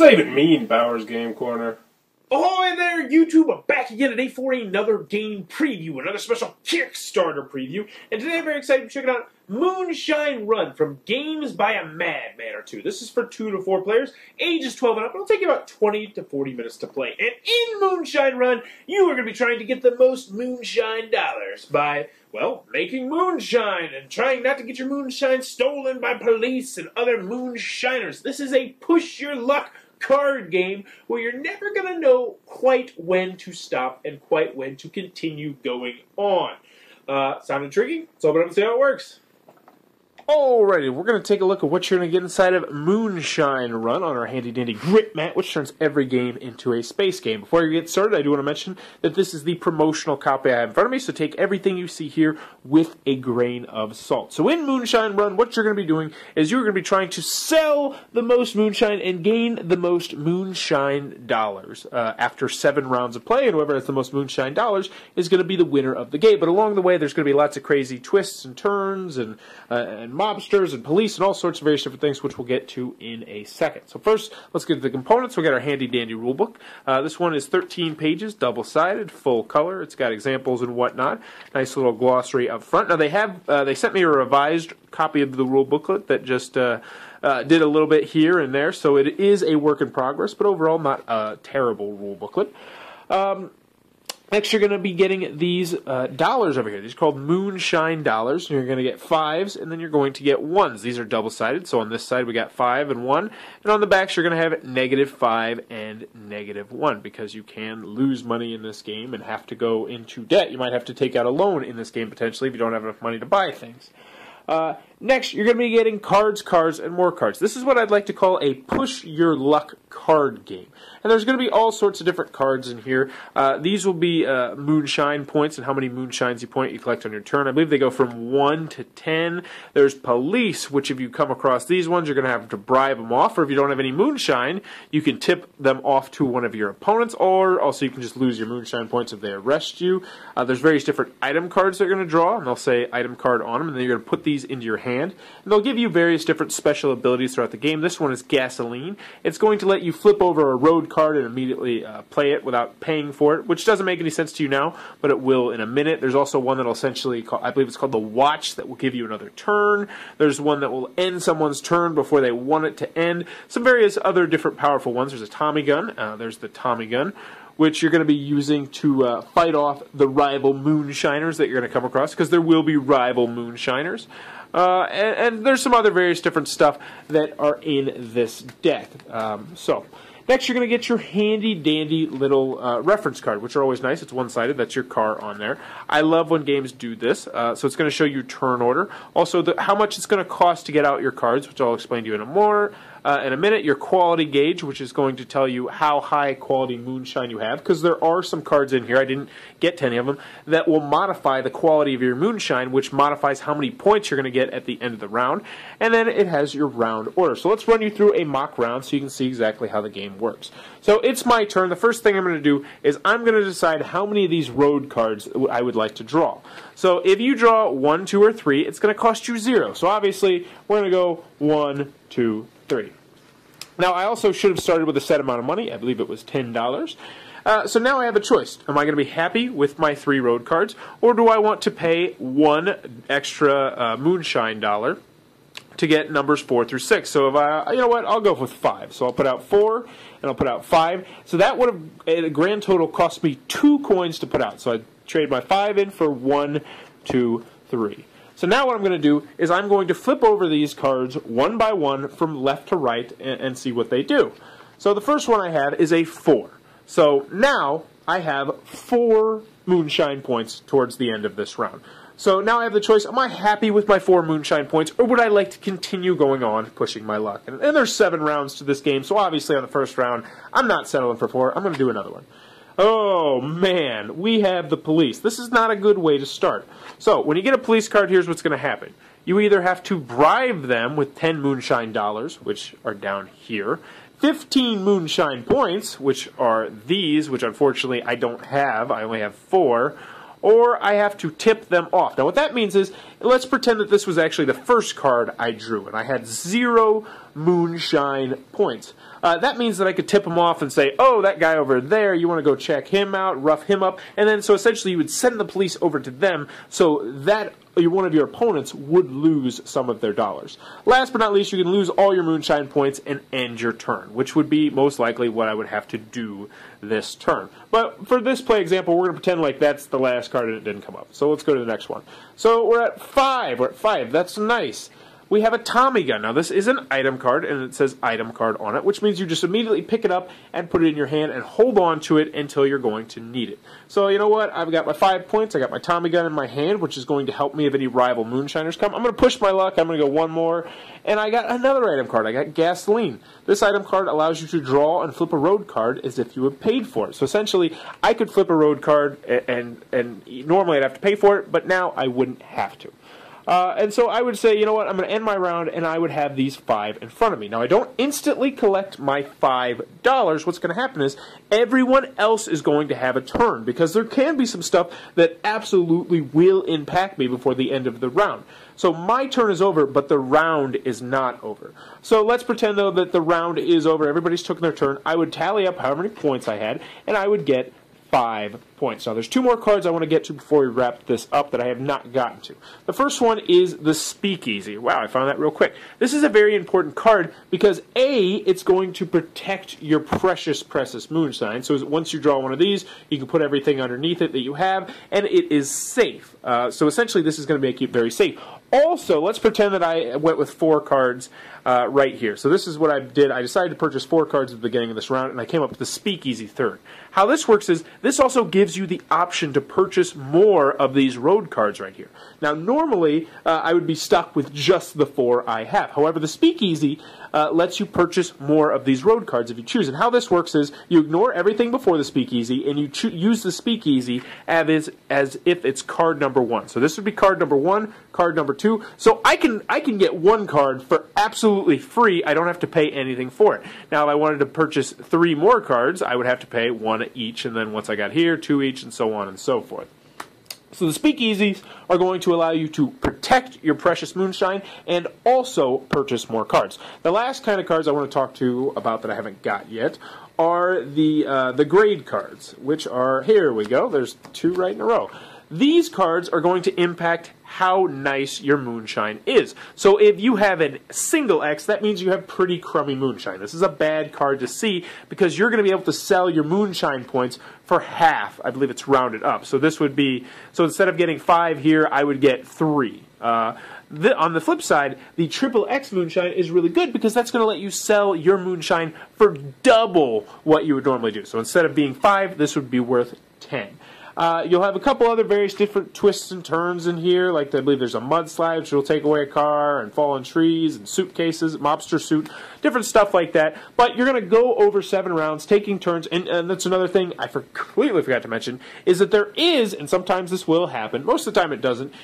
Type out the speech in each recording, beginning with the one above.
that even mean, Bowers Game Corner? Ahoy there, YouTube! I'm back again today for another game preview, another special Kickstarter preview. And today I'm very excited to check out Moonshine Run from Games by a Madman or Two. This is for 2 to 4 players, ages 12 and up. It'll take you about 20 to 40 minutes to play. And in Moonshine Run, you are going to be trying to get the most moonshine dollars by, well, making moonshine and trying not to get your moonshine stolen by police and other moonshiners. This is a push your luck card game where you're never going to know quite when to stop and quite when to continue going on. Sound intriguing? Let's open up and see how it works. Alrighty, we're going to take a look at what you're going to get inside of Moonshine Run on our handy-dandy grit mat, which turns every game into a space game. Before we get started, I do want to mention that this is the promotional copy I have in front of me, so take everything you see here with a grain of salt. So in Moonshine Run, what you're going to be doing is you're going to be trying to sell the most moonshine and gain the most moonshine dollars after 7 rounds of play, and whoever has the most moonshine dollars is going to be the winner of the game. But along the way, there's going to be lots of crazy twists and turns and mobsters and police and all sorts of various different things, which we'll get to in a second. So first, let's get to the components. We'll get our handy-dandy rulebook. This one is 13 pages, double-sided, full color. It's got examples and whatnot. Nice little glossary up front. Now, they sent me a revised copy of the rule booklet that just did a little bit here and there, so it is a work in progress, but overall not a terrible rule booklet. Next, you're going to be getting these dollars over here. These are called Moonshine dollars. You're going to get 5s, and then you're going to get 1s. These are double-sided, so on this side we got 5 and 1. And on the backs, you're going to have -5 and -1, because you can lose money in this game and have to go into debt. You might have to take out a loan in this game, potentially, if you don't have enough money to buy things. Next, you're going to be getting cards, and more cards. This is what I'd like to call a push-your-luck card game. And there's going to be all sorts of different cards in here. These will be moonshine points and how many moonshines you collect on your turn. I believe they go from 1 to 10. There's police, which if you come across these ones, you're going to have to bribe them off. Or if you don't have any moonshine, you can tip them off to one of your opponents. Or also you can just lose your moonshine points if they arrest you. There's various different item cards they're going to draw, and they'll say item card on them. And then you're going to put these into your hand. And they'll give you various different special abilities throughout the game. This one is gasoline. It's going to let you flip over a road card and immediately play it without paying for it, which doesn't make any sense to you now, but it will in a minute. There's also one that will essentially, I believe it's called the watch, that will give you another turn. There's one that will end someone's turn before they want it to end. Some various other different powerful ones. There's a Tommy gun. There's the Tommy gun, which you're going to be using to fight off the rival moonshiners that you're going to come across, because there will be rival moonshiners. And there's some other various different stuff that are in this deck. Next, you're going to get your handy-dandy little reference card, which are always nice. It's one-sided. That's your car on there. I love when games do this. So it's going to show you turn order. Also, how much it's going to cost to get out your cards, which I'll explain to you in a minute. Your quality gauge, which is going to tell you how high quality moonshine you have, because there are some cards in here, I didn't get to any of them, that will modify the quality of your moonshine, which modifies how many points you're going to get at the end of the round. And then it has your round order. So let's run you through a mock round so you can see exactly how the game works. So it's my turn. The first thing I'm going to do is I'm going to decide how many of these road cards I would like to draw. So if you draw 1, 2, or 3, it's going to cost you 0. So obviously we're going to go 1, 2, 3. Now, I also should have started with a set amount of money. I believe it was $10. So now I have a choice. Am I going to be happy with my 3 road cards, or do I want to pay 1 extra moonshine dollar to get numbers 4 through 6? So if you know what, I'll go with 5. So I'll put out 4, and I'll put out 5. So that would have, a grand total, cost me 2 coins to put out. So I trade my 5 in for 1, 2, 3. So now what I'm going to do is I'm going to flip over these cards one by one from left to right and see what they do. So the first one I have is a 4. So now I have 4 moonshine points towards the end of this round. So now I have the choice, am I happy with my 4 moonshine points, or would I like to continue going on pushing my luck? And there's 7 rounds to this game, so obviously on the first round, I'm not settling for 4. I'm going to do another one. Oh, man, we have the police. This is not a good way to start. So, when you get a police card, here's what's going to happen. You either have to bribe them with 10 moonshine dollars, which are down here, 15 moonshine points, which are these, which unfortunately I don't have. I only have 4. or I have to tip them off. Now what that means is, let's pretend that this was actually the first card I drew, and I had 0 Moonshine points. That means that I could tip him off and say, oh, that guy over there, you want to go check him out, rough him up, and then so essentially you would send the police over to them so that one of your opponents would lose some of their dollars. Last but not least, you can lose all your Moonshine points and end your turn, which would be most likely what I would have to do this turn. But for this play example, we're going to pretend like that's the last card and it didn't come up. So let's go to the next one. So we're at 5. We're at 5. That's nice. We have a Tommy gun. Now this is an item card, and it says item card on it, which means you just immediately pick it up and put it in your hand and hold on to it until you're going to need it. So you know what? I've got my 5 points. I got my Tommy gun in my hand, which is going to help me if any rival Moonshiners come. I'm going to push my luck. I'm going to go one more, and I got another item card. I got gasoline. This item card allows you to draw and flip a road card as if you had paid for it. So essentially, I could flip a road card, and normally I'd have to pay for it, but now I wouldn't have to. And so I would say, you know what, I'm going to end my round, and I would have these 5 in front of me. Now, I don't instantly collect my $5. What's going to happen is everyone else is going to have a turn, because there can be some stuff that absolutely will impact me before the end of the round. So my turn is over, but the round is not over. So let's pretend, though, that the round is over. Everybody's taken their turn. I would tally up however many points I had, and I would get 5 points. Now, there's 2 more cards I want to get to before we wrap this up that I have not gotten to. The first one is the Speakeasy. Wow, I found that real quick. This is a very important card because, A, it's going to protect your precious Moonshine. So once you draw one of these, you can put everything underneath it that you have, and it is safe. So essentially, this is going to make you very safe. Also, let's pretend that I went with 4 cards right here. So this is what I did. I decided to purchase 4 cards at the beginning of this round, and I came up with the Speakeasy third. How this works is, this also gives you the option to purchase more of these road cards right here. Now, normally, I would be stuck with just the 4 I have. However, the Speakeasy lets you purchase more of these road cards if you choose. And how this works is, you ignore everything before the Speakeasy, and you use the Speakeasy as if it's card number 1. So this would be card number 1, card number 2. So I can get 1 card for absolutely free. I don't have to pay anything for it. Now, if I wanted to purchase 3 more cards, I would have to pay 1 each, and then once I got here, 2 each, and so on and so forth. So the Speakeasies are going to allow you to protect your precious Moonshine and also purchase more cards. The last kind of cards I want to talk to about that I haven't got yet are the grade cards, which are, here we go, there's 2 right in a row. These cards are going to impact how nice your Moonshine is. So if you have a single X, that means you have pretty crummy Moonshine. This is a bad card to see because you're going to be able to sell your Moonshine points for half. I believe it's rounded up. So this would be, so instead of getting 5 here, I would get 3. On the flip side, the triple X Moonshine is really good because that's going to let you sell your Moonshine for double what you would normally do. So instead of being 5, this would be worth 10. You'll have a couple other various different twists and turns in here, like I believe there's a mudslide, which will take away a car, and fallen trees, and suitcases, mobster suit, different stuff like that. But you're going to go over 7 rounds, taking turns, and that's another thing I completely forgot to mention, is that there is, and sometimes this will happen, most of the time it doesn't,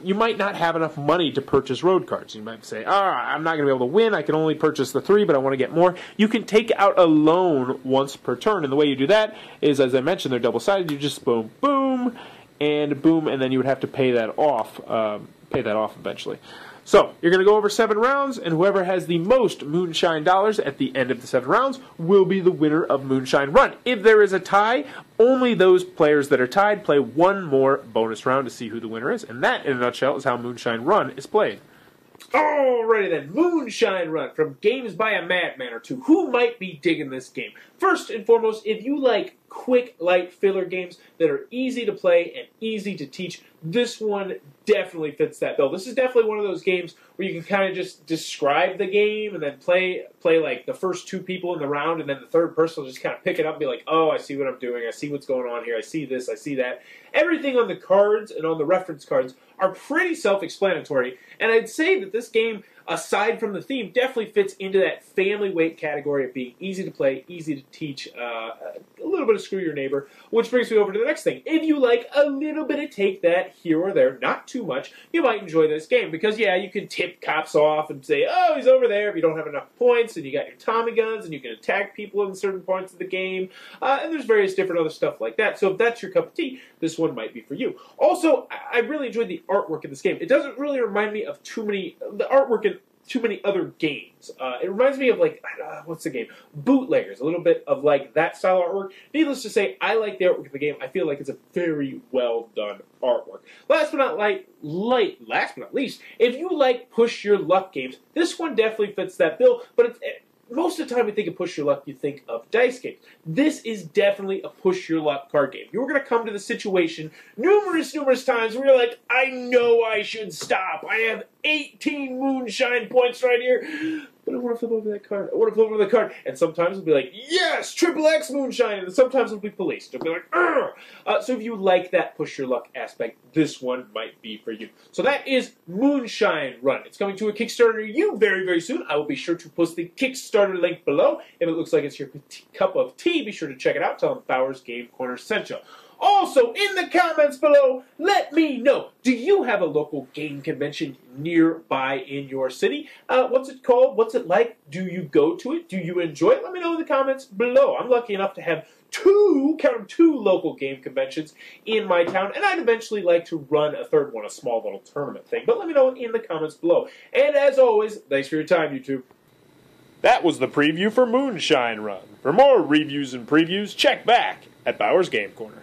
you might not have enough money to purchase road cards. You might say, I'm not going to be able to win, I can only purchase the 3, but I want to get more. You can take out a loan once per turn, and the way you do that is, as I mentioned, they're double-sided, you just boom, boom, and boom, and then you would have to pay that off eventually. So, you're going to go over 7 rounds, and whoever has the most Moonshine dollars at the end of the 7 rounds will be the winner of Moonshine Run. If there is a tie, only those players that are tied play 1 more bonus round to see who the winner is, and that, in a nutshell, is how Moonshine Run is played. Alrighty then, Moonshine Run from Games by a Madman or Two. Who might be digging this game? First and foremost, if you like quick, light filler games that are easy to play and easy to teach, this one definitely fits that bill. This is definitely one of those games where you can kind of just describe the game and then play like the first 2 people in the round, and then the third person will just kind of pick it up and be like, oh, I see what I'm doing, I see what's going on here, I see this, I see that. Everything on the cards and on the reference cards are pretty self-explanatory, and I'd say that this game aside from the theme, definitely fits into that family weight category of being easy to play, easy to teach, a little bit of screw your neighbor, which brings me over to the next thing. If you like a little bit of take that here or there, not too much, you might enjoy this game because, yeah, you can tip cops off and say, oh, he's over there if you don't have enough points, and you got your Tommy guns, and you can attack people in certain parts of the game, and there's various different other stuff like that. So if that's your cup of tea, this one might be for you. Also, I really enjoyed the artwork in this game. It doesn't really remind me of the artwork in too many other games. It reminds me of, like, what's the game? Bootleggers, a little bit of, like, that style artwork. Needless to say, I like the artwork of the game. I feel like it's a very well done artwork. Last but not least, if you like push your luck games, this one definitely fits that bill, but most of the time we think of push your luck, you think of dice games. This is definitely a push your luck card game. You're going to come to the situation numerous times where you're like, I know I should stop. I have 18 moonshine points right here, but I want to flip over that card. I want to flip over the card. And sometimes it'll be like, yes, triple X moonshine. And sometimes it'll be police. It'll be like, so if you like that push your luck aspect, this one might be for you. So that is Moonshine Run. It's coming to a Kickstarter near you very, very soon. I will be sure to post the Kickstarter link below. If it looks like it's your cup of tea, be sure to check it out. Tell them Bowers Game Corner sent you. Also, in the comments below, let me know, do you have a local game convention nearby in your city? What's it called? What's it like? Do you go to it? Do you enjoy it? Let me know in the comments below. I'm lucky enough to have two local game conventions in my town, and I'd eventually like to run a third one, a small little tournament thing. But let me know in the comments below. And as always, thanks for your time, YouTube. That was the preview for Moonshine Run. For more reviews and previews, check back at Bowers Game Corner.